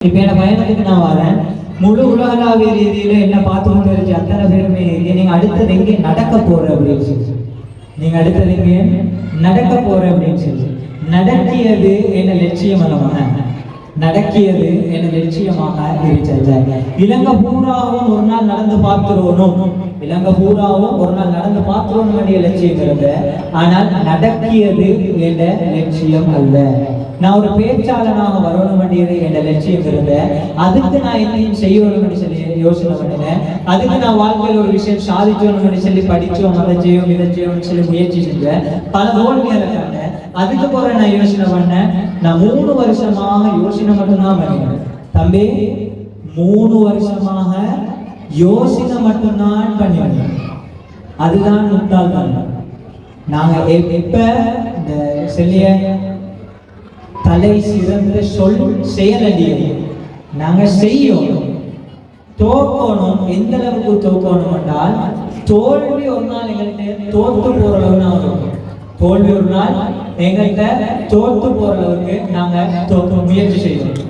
இப்ப என்ன பயணத்துக்கு நான் வரேன். முழு உலகளாவிய ரீதியில என்ன பார்த்து கொண்டு இருந்துச்சு அத்தனை பேருமே நீங்க அடுத்தது எங்கே நடக்க போற அப்படின்னு சொல்லி, நீங்க அடுத்தது எங்கே நடக்க போற அப்படின்னு சொல்லி, நடக்கியது என்ன லட்சியம் அல்லவா, நடக்கியது என்ன லட்சியமாக இருந்தது. இலங்கை பூராவும் ஒரு நாள் நடந்து பார்க்கிறோனும், இலங்கை பூராவும் ஒரு நாள் நடந்து பார்க்கிறோம் வேண்டிய லட்சியங்கிறது. ஆனால் நடக்கியது என்ற லட்சியம் அல்ல. நான் ஒரு பேச்சாளனாக வரணும் வேண்டியது என்ற லட்சியம் இருந்த, அதுக்கு நான் என்னையும் செய்யணும் சொல்லி யோசனை பண்ணினேன். அதுக்கு நான் வாழ்க்கையில் ஒரு விஷயம் சாதிச்சோம்னு சொல்லி படிச்சோம், அதை செய்யும் இதை செய்யணும்னு சொல்லி முயற்சி செஞ்சேன். பல தோல்விகளை கண்டேன். அதுக்கு போற நான் யோசனை பண்ணேன். நான் 3 வருஷமாக யோசனை மட்டும்தான் பண்ணினேன் தம்பி, 3 வருஷமாக யோசனை மட்டும்தான் பண்ணினேன். அதுதான் முட்டாள்தான். நாங்க எப்ப இந்த செல்லிய தலை சிறந்த சொல் செயலடியும் நாங்க செய்யணும், தோக்கணும். எந்த அளவுக்கு தோக்கணும் என்றால், தோல்வி ஒரு நாள் எங்கள்கிட்ட தோற்று போற அளவு நான் இருக்கும். தோல்வி ஒரு நாள் எங்கள்கிட்ட தோற்று போற அளவுக்கு நாங்க முயற்சி செய்வோம்.